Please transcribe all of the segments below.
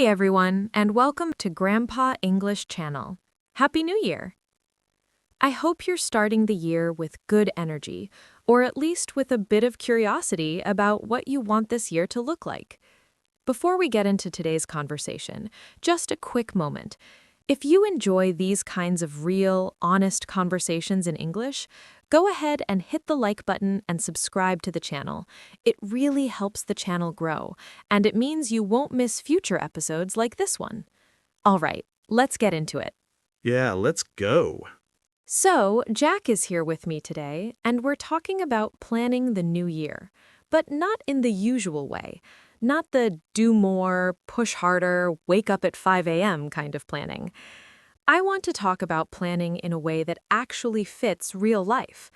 Hey everyone, and welcome to Grandpa English Channel. Happy New Year! I hope you're starting the year with good energy, or at least with a bit of curiosity about what you want this year to look like. Before we get into today's conversation, just a quick moment. If you enjoy these kinds of real, honest conversations in English, go ahead and hit the like button and subscribe to the channel. It really helps the channel grow, and it means you won't miss future episodes like this one. All right, let's get into it. Yeah, let's go. So, Jack is here with me today, and we're talking about planning the new year, but not in the usual way. Not the do more, push harder, wake up at 5 a.m. kind of planning. I want to talk about planning in a way that actually fits real life.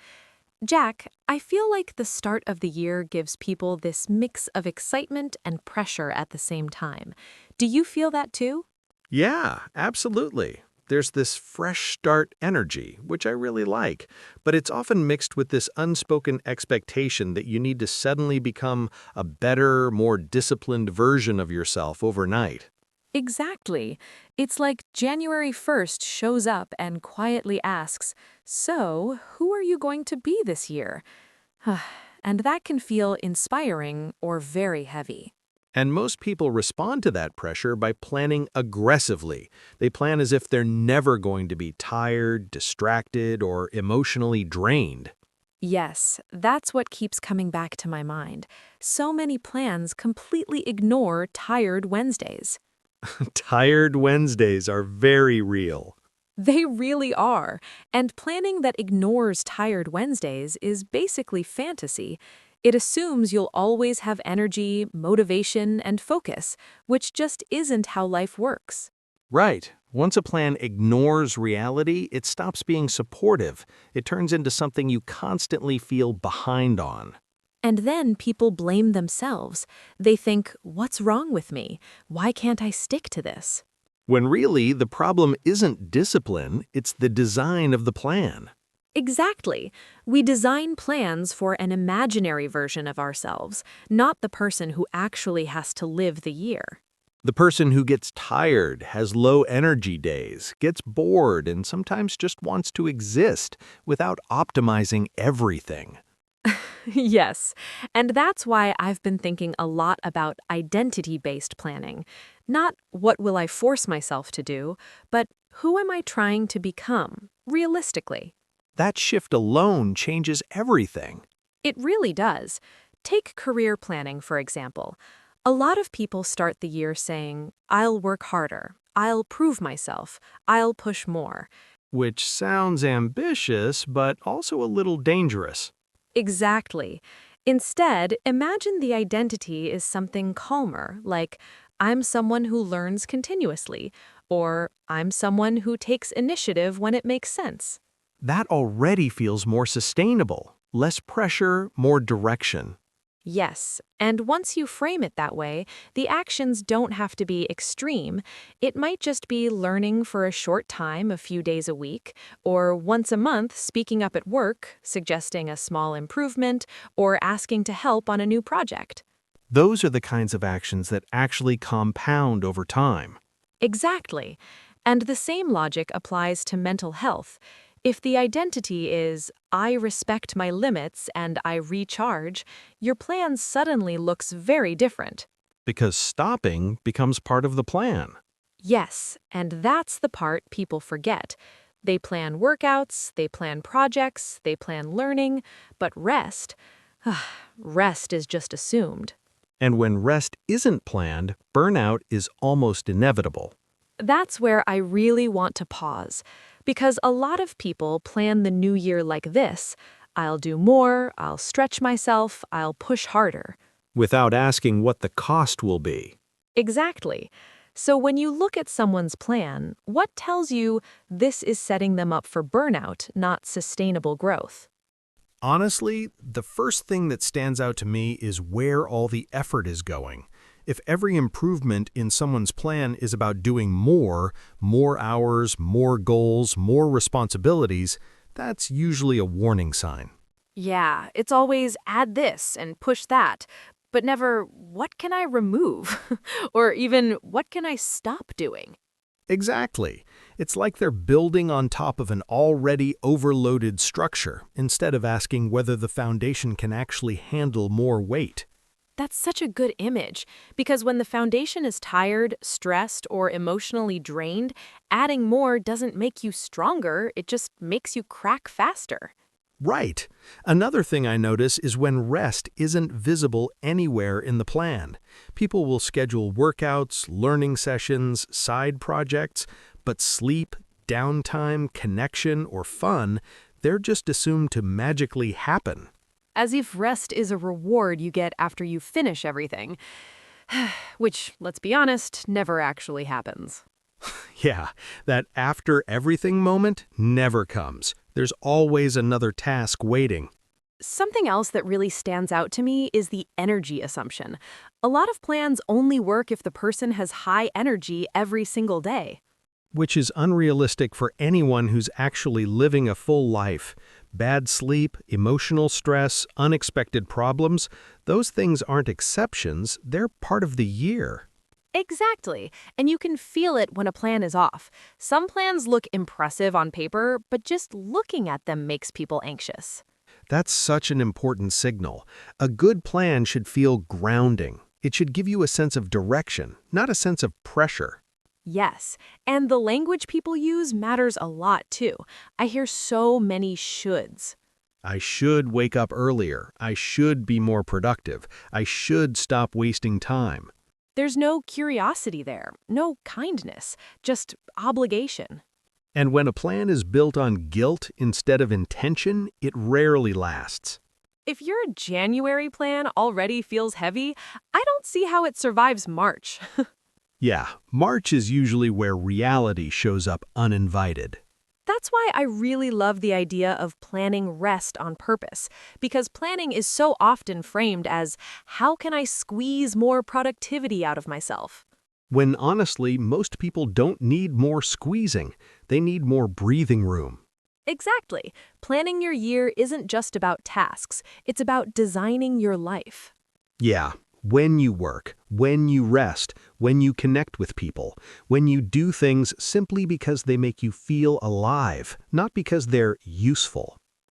Jack, I feel like the start of the year gives people this mix of excitement and pressure at the same time. Do you feel that too? Yeah, absolutely. There's this fresh start energy, which I really like, but it's often mixed with this unspoken expectation that you need to suddenly become a better, more disciplined version of yourself overnight. Exactly. It's like January 1st shows up and quietly asks, "So, who are you going to be this year?" And that can feel inspiring or very heavy. And most people respond to that pressure by planning aggressively. They plan as if they're never going to be tired, distracted, or emotionally drained. Yes, that's what keeps coming back to my mind. So many plans completely ignore tired Wednesdays. Tired Wednesdays are very real. They really are. And planning that ignores tired Wednesdays is basically fantasy. It assumes you'll always have energy, motivation, and focus, which just isn't how life works. Right. Once a plan ignores reality, it stops being supportive. It turns into something you constantly feel behind on. And then people blame themselves. They think, what's wrong with me? Why can't I stick to this? When really, the problem isn't discipline, it's the design of the plan. Exactly. We design plans for an imaginary version of ourselves, not the person who actually has to live the year. The person who gets tired, has low energy days, gets bored, and sometimes just wants to exist without optimizing everything. Yes, and that's why I've been thinking a lot about identity-based planning. Not what will I force myself to do, but who am I trying to become, realistically? That shift alone changes everything. It really does. Take career planning, for example. A lot of people start the year saying, I'll work harder, I'll prove myself, I'll push more. Which sounds ambitious, but also a little dangerous. Exactly. Instead, imagine the identity is something calmer, like, I'm someone who learns continuously, or I'm someone who takes initiative when it makes sense. That already feels more sustainable. Less pressure, more direction. Yes, and once you frame it that way, the actions don't have to be extreme. It might just be learning for a short time, a few days a week, or once a month speaking up at work, suggesting a small improvement, or asking to help on a new project. Those are the kinds of actions that actually compound over time. Exactly. And the same logic applies to mental health. If the identity is, I respect my limits and I recharge, your plan suddenly looks very different. Because stopping becomes part of the plan. Yes, and that's the part people forget. They plan workouts, they plan projects, they plan learning, but rest is just assumed. And when rest isn't planned, burnout is almost inevitable. That's where I really want to pause, because a lot of people plan the new year like this. I'll do more, I'll stretch myself, I'll push harder. Without asking what the cost will be. Exactly. So when you look at someone's plan, what tells you this is setting them up for burnout, not sustainable growth? Honestly, the first thing that stands out to me is where all the effort is going. If every improvement in someone's plan is about doing more hours, more goals, more responsibilities, that's usually a warning sign. Yeah, it's always add this and push that. but never, what can I remove? Or even, what can I stop doing? Exactly. It's like they're building on top of an already overloaded structure instead of asking whether the foundation can actually handle more weight. That's such a good image, because when the foundation is tired, stressed, or emotionally drained, adding more doesn't make you stronger, it just makes you crack faster. Right. Another thing I notice is when rest isn't visible anywhere in the plan. People will schedule workouts, learning sessions, side projects, but sleep, downtime, connection, or fun, they're just assumed to magically happen. As if rest is a reward you get after you finish everything, which, let's be honest, never actually happens. Yeah, that after everything moment never comes. There's always another task waiting. Something else that really stands out to me is the energy assumption. A lot of plans only work if the person has high energy every single day. Which is unrealistic for anyone who's actually living a full life. Bad sleep, emotional stress, unexpected problems, those things aren't exceptions, they're part of the year. Exactly, and you can feel it when a plan is off. Some plans look impressive on paper, but just looking at them makes people anxious. That's such an important signal. A good plan should feel grounding. It should give you a sense of direction, not a sense of pressure. Yes, and the language people use matters a lot too. I hear so many shoulds. I should wake up earlier. I should be more productive. I should stop wasting time. There's no curiosity there, no kindness, just obligation. And when a plan is built on guilt instead of intention, it rarely lasts. If your January plan already feels heavy, I don't see how it survives March. Yeah, March is usually where reality shows up uninvited. That's why I really love the idea of planning rest on purpose, because planning is so often framed as, how can I squeeze more productivity out of myself? When honestly, most people don't need more squeezing. They need more breathing room. Exactly. Planning your year isn't just about tasks, it's about designing your life. Yeah, when you work, when you rest, when you connect with people, when you do things simply because they make you feel alive, not because they're useful.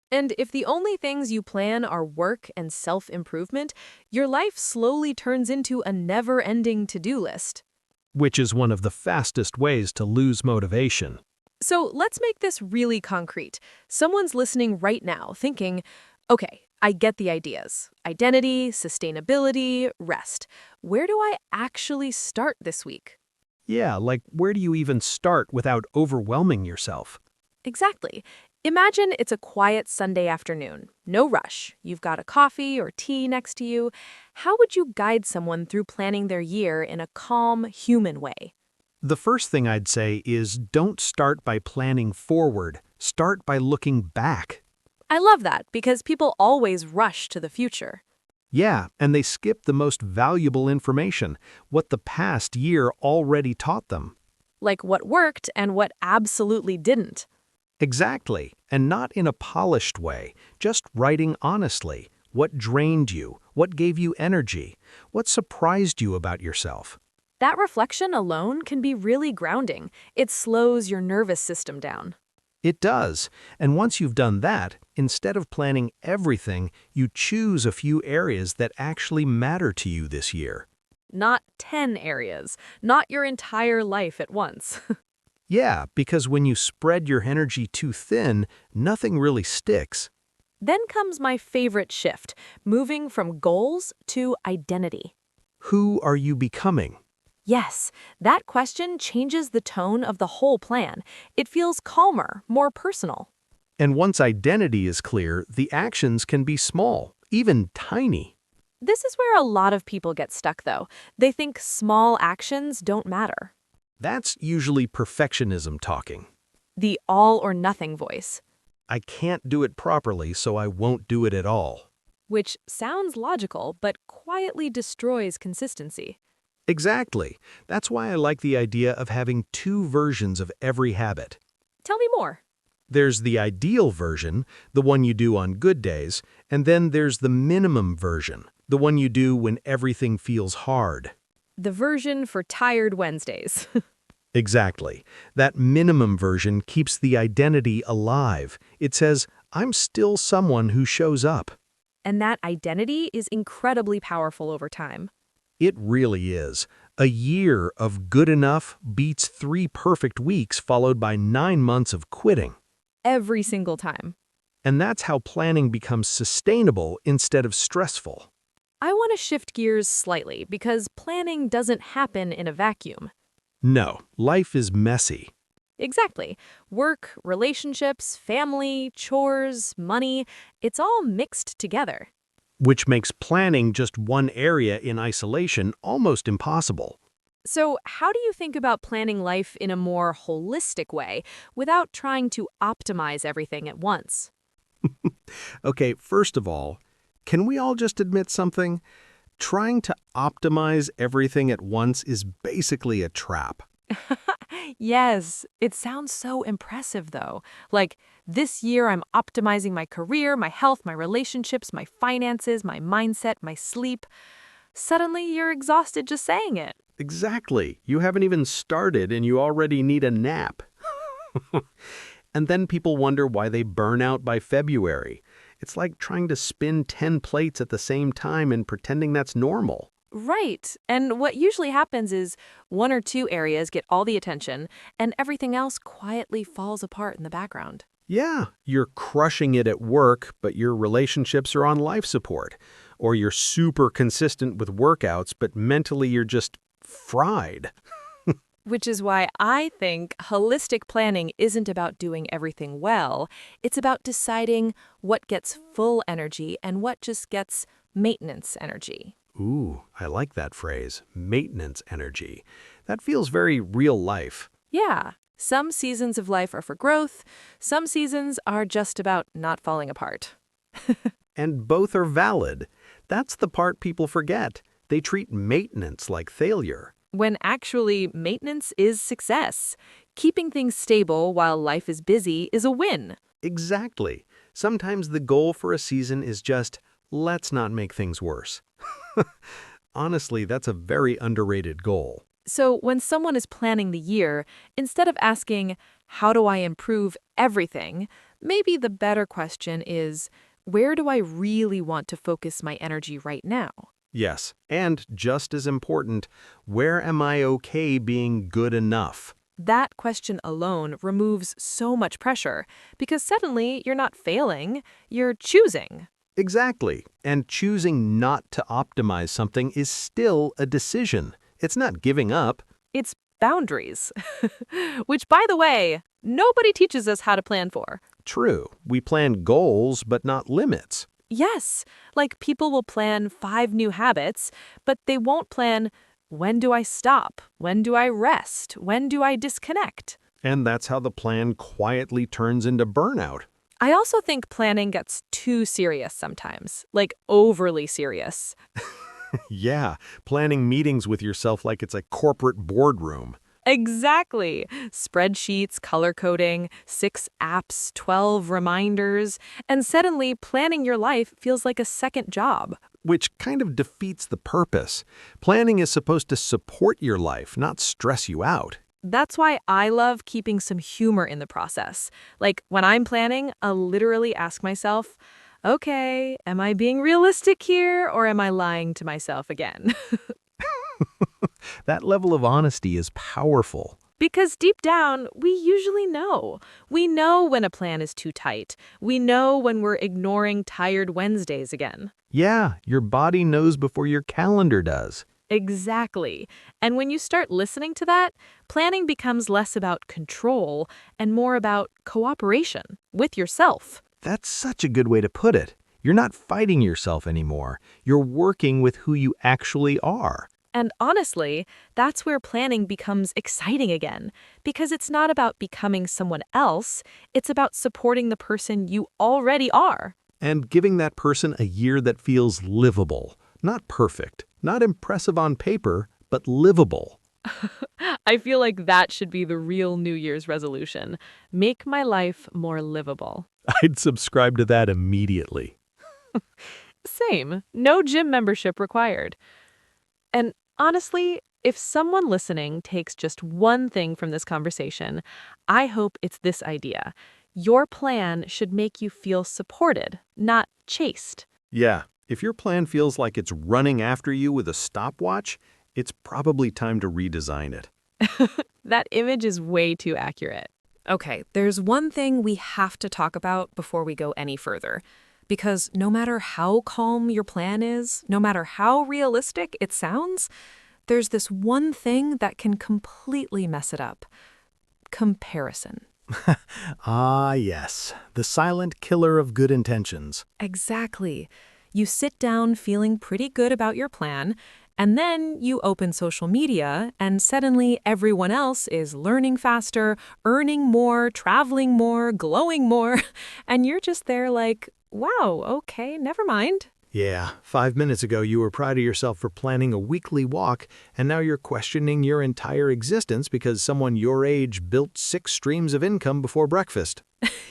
And if the only things you plan are work and self-improvement, your life slowly turns into a never-ending to-do list. Which is one of the fastest ways to lose motivation. So let's make this really concrete. Someone's listening right now thinking, okay, I get the ideas. Identity, sustainability, rest. Where do I actually start this week? Yeah, like where do you even start without overwhelming yourself? Exactly. Imagine it's a quiet Sunday afternoon. No rush. You've got a coffee or tea next to you. How would you guide someone through planning their year in a calm, human way? The first thing I'd say is don't start by planning forward. Start by looking back. I love that because people always rush to the future. Yeah, and they skip the most valuable information, what the past year already taught them. Like what worked and what absolutely didn't. Exactly, and not in a polished way, just writing honestly. What drained you? What gave you energy? What surprised you about yourself? That reflection alone can be really grounding. It slows your nervous system down. It does, and once you've done that, instead of planning everything, you choose a few areas that actually matter to you this year. Not 10 areas, not your entire life at once. Yeah, because when you spread your energy too thin, nothing really sticks. Then comes my favorite shift, moving from goals to identity. Who are you becoming? Yes, that question changes the tone of the whole plan. It feels calmer, more personal. And once identity is clear, the actions can be small, even tiny. This is where a lot of people get stuck, though. They think small actions don't matter. That's usually perfectionism talking. The all or nothing voice, I can't do it properly, so I won't do it at all. which sounds logical but quietly destroys consistency. Exactly. That's why I like the idea of having two versions of every habit. Tell me more. There's the ideal version, the one you do on good days, and then there's the minimum version, The one you do when everything feels hard. The version for tired Wednesdays. Exactly. That minimum version keeps the identity alive. It says, I'm still someone who shows up. And that identity is incredibly powerful over time. It really is. A year of good enough beats 3 perfect weeks followed by 9 months of quitting. Every single time. And that's how planning becomes sustainable instead of stressful. I want to shift gears slightly because planning doesn't happen in a vacuum. No, life is messy. Exactly. Work, relationships, family, chores, money, it's all mixed together. Which makes planning just one area in isolation almost impossible. So, how do you think about planning life in a more holistic way without trying to optimize everything at once? Okay, first of all, can we all just admit something? Trying to optimize everything at once is basically a trap. Yes, it sounds so impressive though. Like, this year I'm optimizing my career, my health, my relationships, my finances, my mindset, my sleep. Suddenly you're exhausted just saying it. Exactly. You haven't even started and you already need a nap. And then people wonder why they burn out by February. It's like trying to spin 10 plates at the same time and pretending that's normal. Right. And what usually happens is one or two areas get all the attention and everything else quietly falls apart in the background. Yeah, you're crushing it at work, but your relationships are on life support. Or you're super consistent with workouts, but mentally you're just fried. Which is why I think holistic planning isn't about doing everything well. It's about deciding what gets full energy and what just gets maintenance energy. Ooh, I like that phrase, maintenance energy. That feels very real life. Yeah, some seasons of life are for growth, some seasons are just about not falling apart. And both are valid. That's the part people forget. They treat maintenance like failure. When actually maintenance is success. Keeping things stable while life is busy is a win. Exactly. Sometimes the goal for a season is just, let's not make things worse. Honestly, that's a very underrated goal. So when someone is planning the year, instead of asking, how do I improve everything, maybe the better question is, where do I really want to focus my energy right now? Yes, and just as important, where am I okay being good enough? That question alone removes so much pressure because suddenly you're not failing, you're choosing. Exactly, and choosing not to optimize something is still a decision. It's not giving up. It's boundaries, which, by the way, nobody teaches us how to plan for. True, we plan goals but not limits. Yes, like people will plan 5 new habits, but they won't plan when do I stop? When do I rest? When do I disconnect? And that's how the plan quietly turns into burnout. I also think planning gets too serious sometimes, like overly serious. Yeah, planning meetings with yourself like it's a corporate boardroom. Exactly. Spreadsheets, color coding, 6 apps, 12 reminders, and suddenly planning your life feels like a second job. Which kind of defeats the purpose. Planning is supposed to support your life, not stress you out. That's why I love keeping some humor in the process. Like when I'm planning, I'll literally ask myself, okay, am I being realistic here or am I lying to myself again? That level of honesty is powerful. Because deep down, we usually know. We know when a plan is too tight. We know when we're ignoring tired Wednesdays again. Yeah, your body knows before your calendar does. Exactly. And when you start listening to that, planning becomes less about control and more about cooperation with yourself. That's such a good way to put it. You're not fighting yourself anymore. You're working with who you actually are. And honestly, that's where planning becomes exciting again, because it's not about becoming someone else, it's about supporting the person you already are. And giving that person a year that feels livable. Not perfect, not impressive on paper, but livable. I feel like that should be the real New Year's resolution. Make my life more livable. I'd subscribe to that immediately. Same. No gym membership required. And honestly, if someone listening takes just one thing from this conversation, I hope it's this idea. Your plan should make you feel supported, not chased. Yeah, if your plan feels like it's running after you with a stopwatch, it's probably time to redesign it. That image is way too accurate. Okay, there's one thing we have to talk about before we go any further. Because no matter how calm your plan is, no matter how realistic it sounds, there's this one thing that can completely mess it up: comparison. Ah, yes, the silent killer of good intentions. Exactly. You sit down feeling pretty good about your plan, and then you open social media, and suddenly everyone else is learning faster, earning more, traveling more, glowing more, and you're just there like, wow, okay, never mind. Yeah, 5 minutes ago you were proud of yourself for planning a weekly walk, and now you're questioning your entire existence because someone your age built 6 streams of income before breakfast.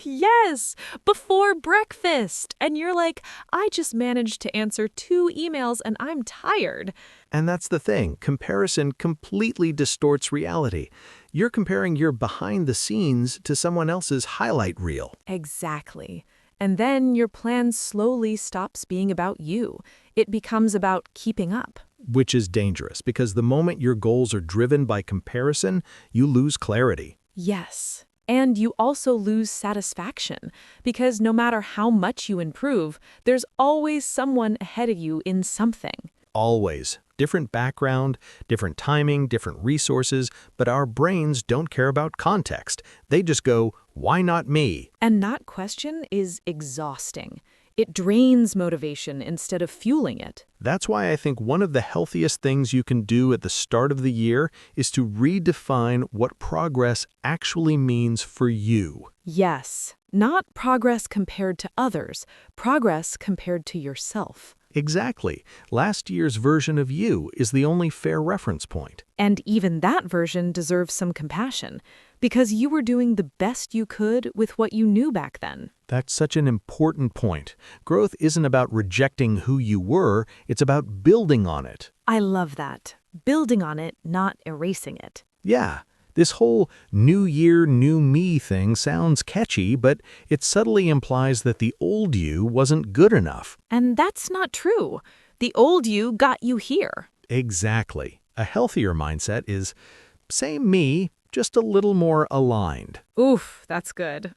Yes, before breakfast. And you're like, I just managed to answer 2 emails and I'm tired. And that's the thing, comparison completely distorts reality. You're comparing your behind the scenes to someone else's highlight reel. Exactly. And then your plan slowly stops being about you. It becomes about keeping up. Which is dangerous because the moment your goals are driven by comparison, you lose clarity. Yes. And you also lose satisfaction because no matter how much you improve, there's always someone ahead of you in something. Always. Different background, different timing, different resources, but our brains don't care about context. They just go, why not me? And not question is exhausting. It drains motivation instead of fueling it. That's why I think one of the healthiest things you can do at the start of the year is to redefine what progress actually means for you. Yes, not progress compared to others, progress compared to yourself. Exactly. Last year's version of you is the only fair reference point. And even that version deserves some compassion, because you were doing the best you could with what you knew back then. That's such an important point. Growth isn't about rejecting who you were, it's about building on it. I love that. Building on it, not erasing it. Yeah, this whole new year, new me thing sounds catchy, but it subtly implies that the old you wasn't good enough. And that's not true. The old you got you here. Exactly. A healthier mindset is, same me, just a little more aligned. Oof, that's good.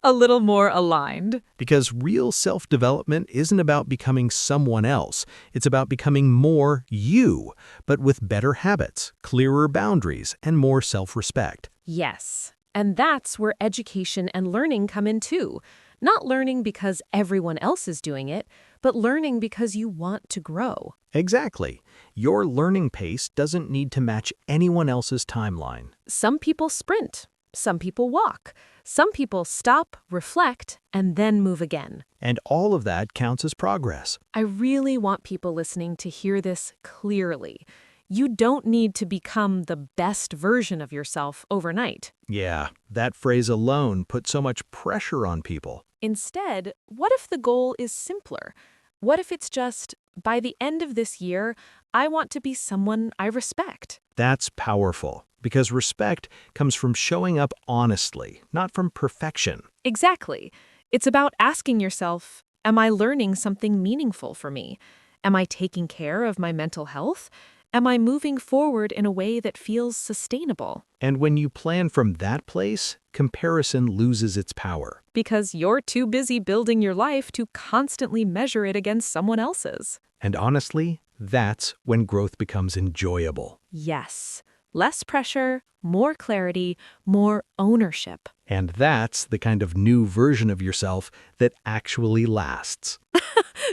A little more aligned. Because real self-development isn't about becoming someone else. It's about becoming more you, but with better habits, clearer boundaries, and more self-respect. Yes. And that's where education and learning come in too. Not learning because everyone else is doing it, but learning because you want to grow. Exactly. Your learning pace doesn't need to match anyone else's timeline. Some people sprint. Some people walk. Some people stop, reflect, and then move again. And all of that counts as progress. I really want people listening to hear this clearly. You don't need to become the best version of yourself overnight. Yeah, that phrase alone put so much pressure on people. Instead, what if the goal is simpler? What if it's just, by the end of this year, I want to be someone I respect? That's powerful, because respect comes from showing up honestly, not from perfection. Exactly. It's about asking yourself, am I learning something meaningful for me? Am I taking care of my mental health? Am I moving forward in a way that feels sustainable? And when you plan from that place, comparison loses its power. Because you're too busy building your life to constantly measure it against someone else's. And honestly, that's when growth becomes enjoyable. Yes. Less pressure, more clarity, more ownership. And that's the kind of new version of yourself that actually lasts.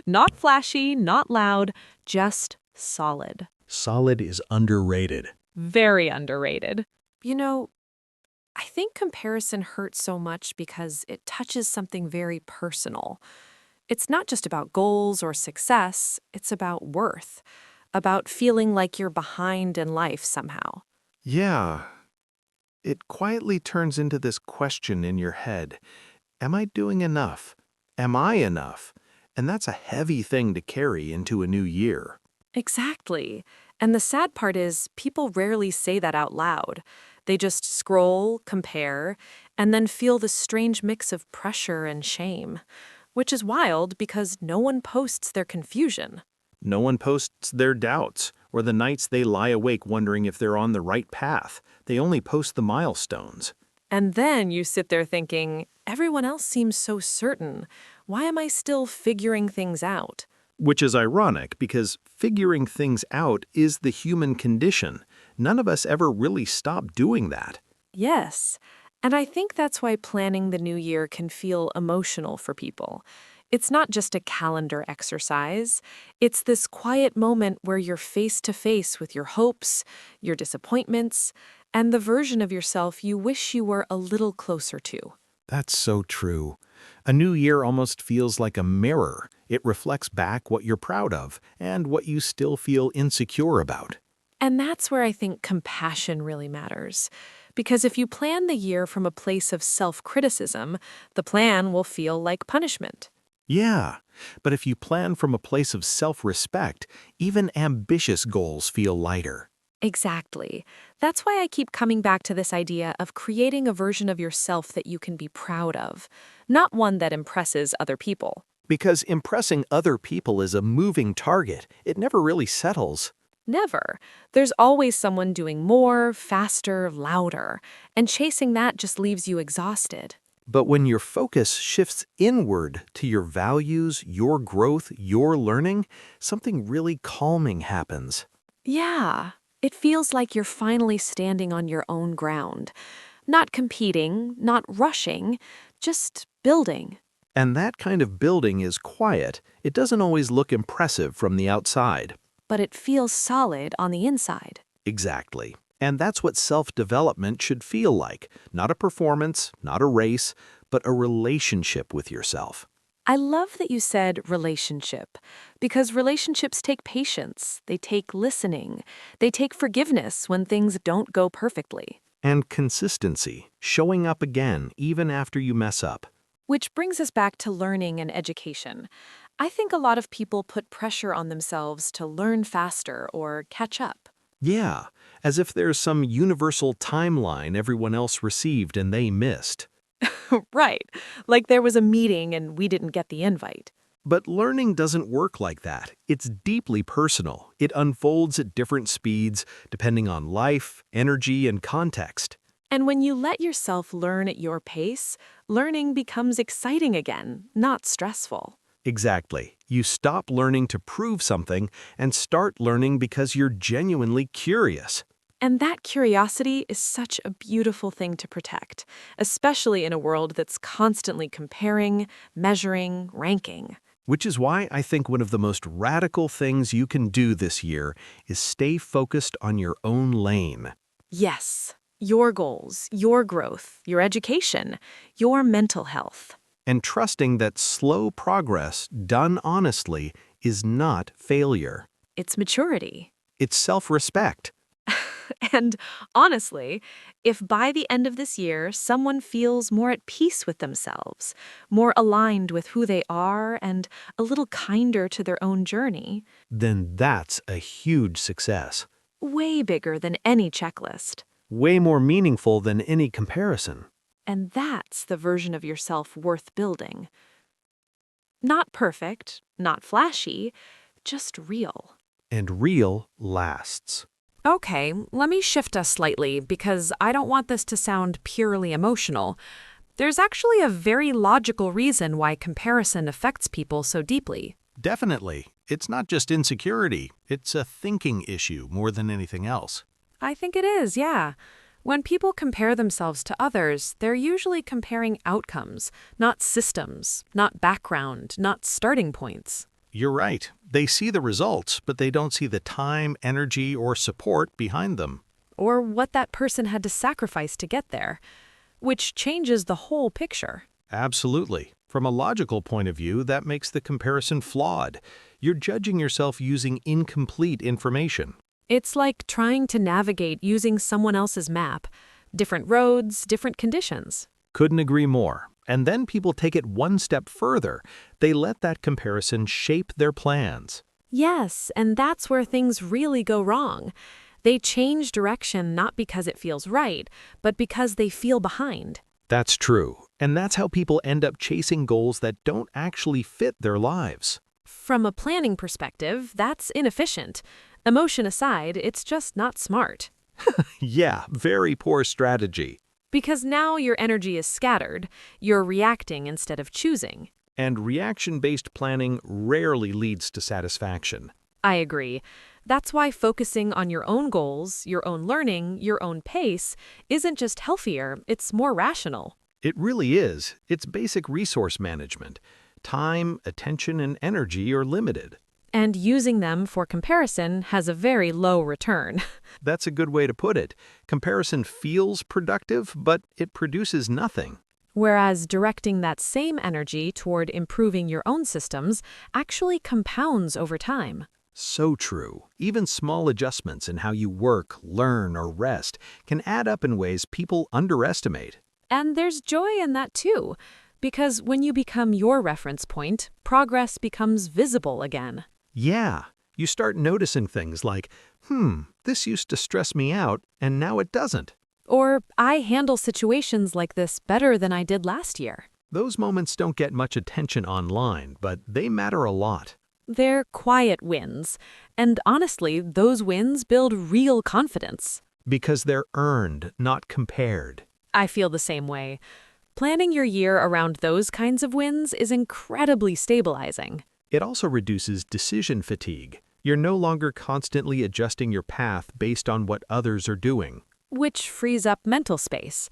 Not flashy, not loud, just solid. Solid is underrated. Very underrated. You know, I think comparison hurts so much because it touches something very personal. It's not just about goals or success, it's about worth, about feeling like you're behind in life somehow. Yeah. It quietly turns into this question in your head. Am I doing enough? Am I enough? And that's a heavy thing to carry into a new year. Exactly. And the sad part is, people rarely say that out loud. They just scroll, compare, and then feel this strange mix of pressure and shame, which is wild because no one posts their confusion. No one posts their doubts or the nights they lie awake wondering if they're on the right path. They only post the milestones. And then you sit there thinking, everyone else seems so certain. Why am I still figuring things out? Which is ironic because figuring things out is the human condition. None of us ever really stop doing that. Yes. And I think that's why planning the new year can feel emotional for people. It's not just a calendar exercise. It's this quiet moment where you're face to face with your hopes, your disappointments, and the version of yourself you wish you were a little closer to. That's so true. A new year almost feels like a mirror. It reflects back what you're proud of and what you still feel insecure about. And that's where I think compassion really matters. Because if you plan the year from a place of self-criticism, the plan will feel like punishment. Yeah, but if you plan from a place of self-respect, even ambitious goals feel lighter. Exactly. That's why I keep coming back to this idea of creating a version of yourself that you can be proud of, not one that impresses other people. Because impressing other people is a moving target. It never really settles. Never. There's always someone doing more, faster, louder, and chasing that just leaves you exhausted. But when your focus shifts inward to your values, your growth, your learning, something really calming happens. Yeah, it feels like you're finally standing on your own ground. Not competing, not rushing, just building. And that kind of building is quiet. It doesn't always look impressive from the outside. But it feels solid on the inside. Exactly. And that's what self-development should feel like. Not a performance, not a race, but a relationship with yourself. I love that you said relationship, because relationships take patience, they take listening, they take forgiveness when things don't go perfectly. And consistency, showing up again even after you mess up. Which brings us back to learning and education. I think a lot of people put pressure on themselves to learn faster or catch up. Yeah, as if there's some universal timeline everyone else received and they missed. Right, like there was a meeting and we didn't get the invite. But learning doesn't work like that. It's deeply personal. It unfolds at different speeds, depending on life, energy, and context. And when you let yourself learn at your pace, learning becomes exciting again, not stressful. Exactly. You stop learning to prove something and start learning because you're genuinely curious. And that curiosity is such a beautiful thing to protect, especially in a world that's constantly comparing, measuring, ranking. Which is why I think one of the most radical things you can do this year is stay focused on your own lane. Yes, your goals, your growth, your education, your mental health. And trusting that slow progress done honestly is not failure. It's maturity. It's self-respect. And honestly, if by the end of this year someone feels more at peace with themselves, more aligned with who they are, and a little kinder to their own journey, Then that's a huge success. way bigger than any checklist. Way more meaningful than any comparison. And that's the version of yourself worth building. Not perfect, not flashy, just real. And real lasts. Okay, let me shift us slightly because I don't want this to sound purely emotional. There's actually a very logical reason why comparison affects people so deeply. Definitely. It's not just insecurity. It's a thinking issue more than anything else. I think it is, yeah. When people compare themselves to others, they're usually comparing outcomes, not systems, not background, not starting points. You're right. They see the results, but they don't see the time, energy, or support behind them. Or what that person had to sacrifice to get there, which changes the whole picture. Absolutely. From a logical point of view, that makes the comparison flawed. You're judging yourself using incomplete information. It's like trying to navigate using someone else's map. Different roads, different conditions. Couldn't agree more. And then people take it one step further. They let that comparison shape their plans. Yes, and that's where things really go wrong. They change direction not because it feels right, but because they feel behind. That's true. And that's how people end up chasing goals that don't actually fit their lives. From a planning perspective, that's inefficient. Emotion aside, it's just not smart. Yeah, very poor strategy. Because now your energy is scattered, you're reacting instead of choosing. And reaction-based planning rarely leads to satisfaction. I agree. That's why focusing on your own goals, your own learning, your own pace isn't just healthier, it's more rational. It really is. It's basic resource management. Time, attention, and energy are limited. And using them for comparison has a very low return. That's a good way to put it. Comparison feels productive, but it produces nothing. Whereas directing that same energy toward improving your own systems actually compounds over time. So true. Even small adjustments in how you work, learn, or rest can add up in ways people underestimate. And there's joy in that too, because when you become your reference point, progress becomes visible again. Yeah, you start noticing things like, this used to stress me out, and now it doesn't. Or, I handle situations like this better than I did last year. Those moments don't get much attention online, but they matter a lot. They're quiet wins, and honestly, those wins build real confidence. Because they're earned, not compared. I feel the same way. Planning your year around those kinds of wins is incredibly stabilizing. It also reduces decision fatigue. You're no longer constantly adjusting your path based on what others are doing. Which frees up mental space.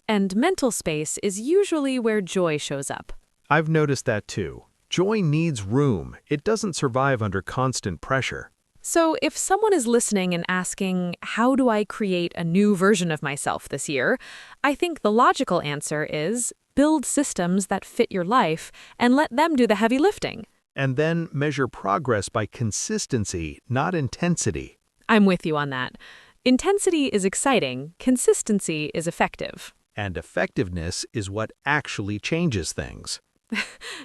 And mental space is usually where joy shows up. I've noticed that too. Joy needs room. It doesn't survive under constant pressure. So if someone is listening and asking, how do I create a new version of myself this year? I think the logical answer is build systems that fit your life and let them do the heavy lifting. And then measure progress by consistency, not intensity. I'm with you on that. Intensity is exciting, consistency is effective. And effectiveness is what actually changes things.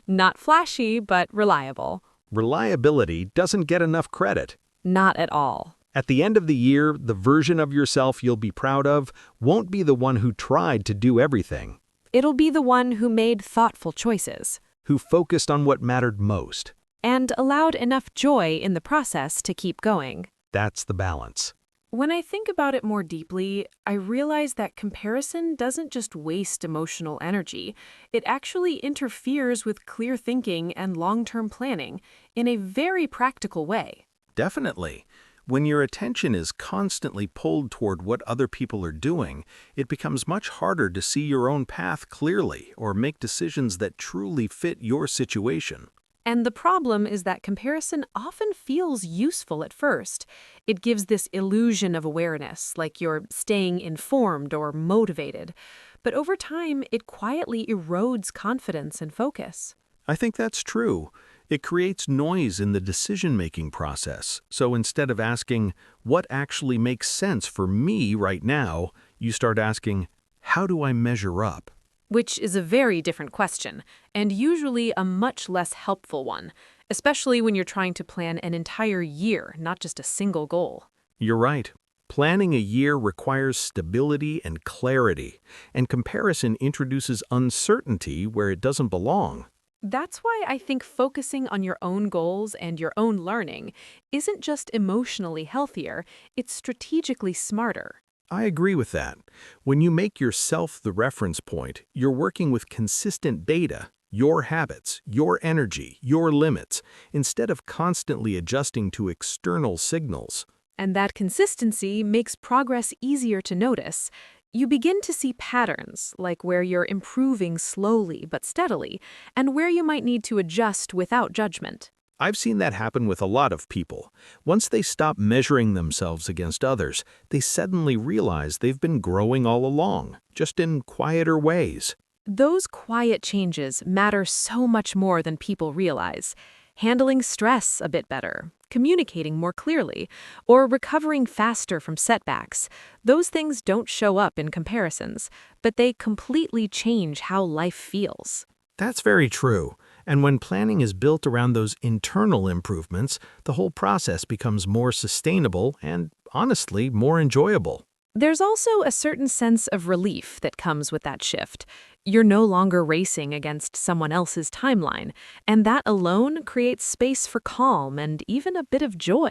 Not flashy, but reliable. Reliability doesn't get enough credit. Not at all. At the end of the year, the version of yourself you'll be proud of won't be the one who tried to do everything. It'll be the one who made thoughtful choices. Who focused on what mattered most. And allowed enough joy in the process to keep going. That's the balance. When I think about it more deeply, I realize that comparison doesn't just waste emotional energy. It actually interferes with clear thinking and long-term planning in a very practical way. Definitely. When your attention is constantly pulled toward what other people are doing, it becomes much harder to see your own path clearly or make decisions that truly fit your situation. And the problem is that comparison often feels useful at first. It gives this illusion of awareness, like you're staying informed or motivated. But over time, it quietly erodes confidence and focus. I think that's true. It creates noise in the decision-making process. So instead of asking, what actually makes sense for me right now, you start asking, how do I measure up? Which is a very different question, and usually a much less helpful one, especially when you're trying to plan an entire year, not just a single goal. You're right. Planning a year requires stability and clarity, and comparison introduces uncertainty where it doesn't belong. That's why I think focusing on your own goals and your own learning isn't just emotionally healthier, it's strategically smarter. I agree with that. When you make yourself the reference point, you're working with consistent data, your habits, your energy, your limits, instead of constantly adjusting to external signals. And that consistency makes progress easier to notice. You begin to see patterns, like where you're improving slowly but steadily, and where you might need to adjust without judgment. I've seen that happen with a lot of people. Once they stop measuring themselves against others, they suddenly realize they've been growing all along, just in quieter ways. Those quiet changes matter so much more than people realize. Handling stress a bit better, communicating more clearly, or recovering faster from setbacks. Those things don't show up in comparisons, but they completely change how life feels. That's very true. And when planning is built around those internal improvements, the whole process becomes more sustainable and, honestly, more enjoyable. There's also a certain sense of relief that comes with that shift. You're no longer racing against someone else's timeline, and that alone creates space for calm and even a bit of joy.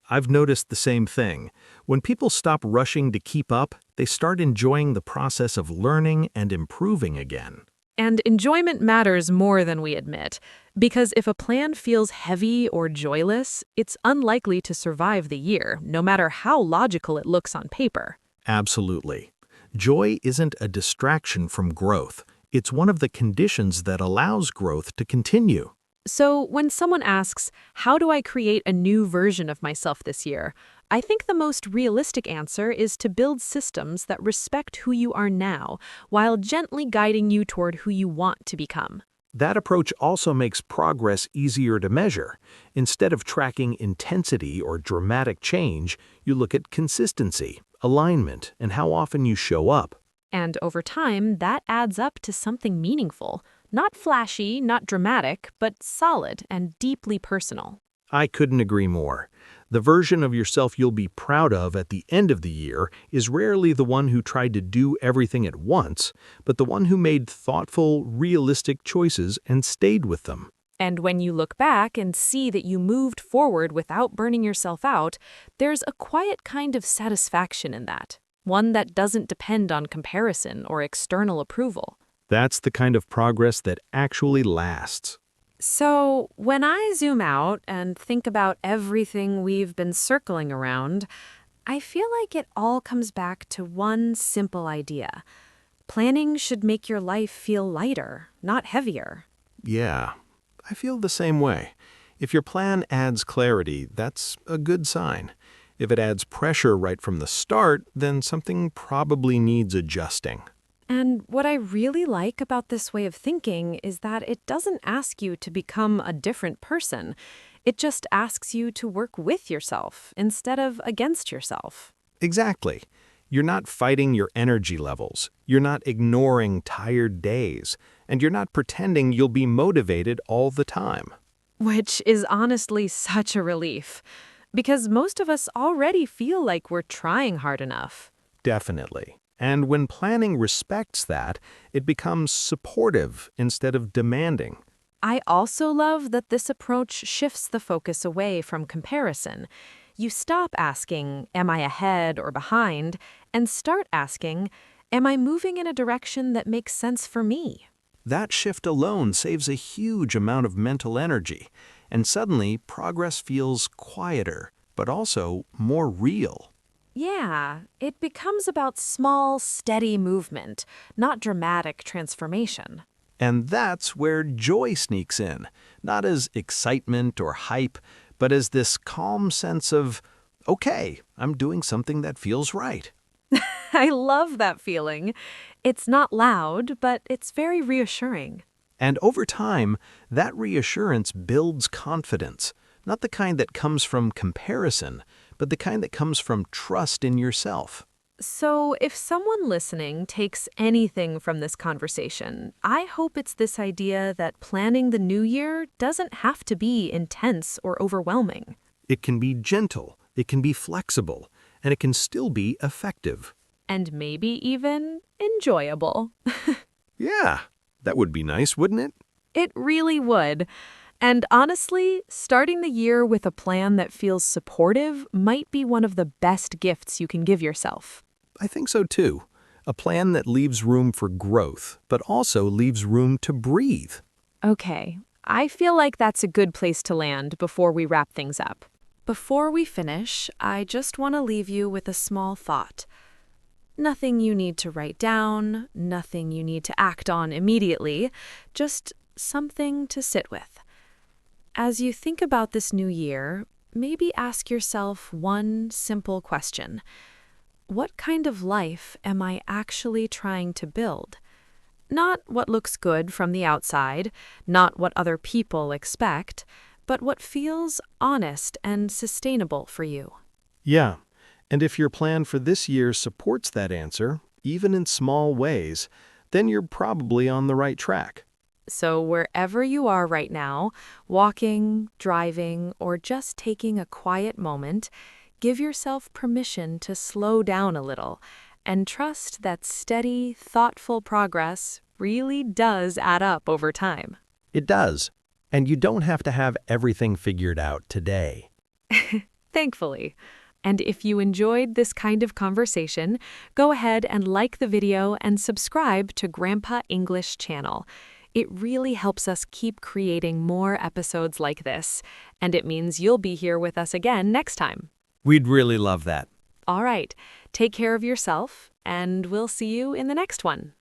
I've noticed the same thing. When people stop rushing to keep up, they start enjoying the process of learning and improving again. And enjoyment matters more than we admit, because if a plan feels heavy or joyless, it's unlikely to survive the year, no matter how logical it looks on paper. Absolutely. Joy isn't a distraction from growth. It's one of the conditions that allows growth to continue. So when someone asks, how do I create a new version of myself this year? I think the most realistic answer is to build systems that respect who you are now, while gently guiding you toward who you want to become. That approach also makes progress easier to measure. Instead of tracking intensity or dramatic change, you look at consistency, alignment, and how often you show up. And over time, that adds up to something meaningful. Not flashy, not dramatic, but solid and deeply personal. I couldn't agree more. The version of yourself you'll be proud of at the end of the year is rarely the one who tried to do everything at once, but the one who made thoughtful, realistic choices and stayed with them. And when you look back and see that you moved forward without burning yourself out, there's a quiet kind of satisfaction in that. One that doesn't depend on comparison or external approval. That's the kind of progress that actually lasts. So, when I zoom out and think about everything we've been circling around, I feel like it all comes back to one simple idea. Planning should make your life feel lighter, not heavier. Yeah, I feel the same way. If your plan adds clarity, that's a good sign. If it adds pressure right from the start, then something probably needs adjusting. And what I really like about this way of thinking is that it doesn't ask you to become a different person. It just asks you to work with yourself instead of against yourself. Exactly. You're not fighting your energy levels. You're not ignoring tired days. And you're not pretending you'll be motivated all the time. Which is honestly such a relief. Because most of us already feel like we're trying hard enough. Definitely. And when planning respects that, it becomes supportive instead of demanding. I also love that this approach shifts the focus away from comparison. You stop asking, am I ahead or behind, and start asking, am I moving in a direction that makes sense for me? That shift alone saves a huge amount of mental energy, and suddenly progress feels quieter, but also more real. Yeah, it becomes about small, steady movement, not dramatic transformation. And that's where joy sneaks in, not as excitement or hype, but as this calm sense of, okay, I'm doing something that feels right. I love that feeling. It's not loud, but it's very reassuring. And over time, that reassurance builds confidence, not the kind that comes from comparison, but the kind that comes from trust in yourself. So, if someone listening takes anything from this conversation, I hope it's this idea that planning the new year doesn't have to be intense or overwhelming. It can be gentle, it can be flexible, and it can still be effective. And maybe even enjoyable. Yeah, that would be nice, wouldn't it? It really would. And honestly, starting the year with a plan that feels supportive might be one of the best gifts you can give yourself. I think so too. A plan that leaves room for growth, but also leaves room to breathe. Okay, I feel like that's a good place to land before we wrap things up. Before we finish, I just want to leave you with a small thought. Nothing you need to write down, nothing you need to act on immediately, just something to sit with. As you think about this new year, maybe ask yourself one simple question. What kind of life am I actually trying to build? Not what looks good from the outside, not what other people expect, but what feels honest and sustainable for you. Yeah, and if your plan for this year supports that answer, even in small ways, then you're probably on the right track. So, wherever you are right now, walking, driving, or just taking a quiet moment, give yourself permission to slow down a little and trust that steady, thoughtful progress really does add up over time. It does. And you don't have to have everything figured out today. Thankfully. And if you enjoyed this kind of conversation, go ahead and like the video and subscribe to Grandpa English channel. It really helps us keep creating more episodes like this, and it means you'll be here with us again next time. We'd really love that. All right, take care of yourself, and we'll see you in the next one.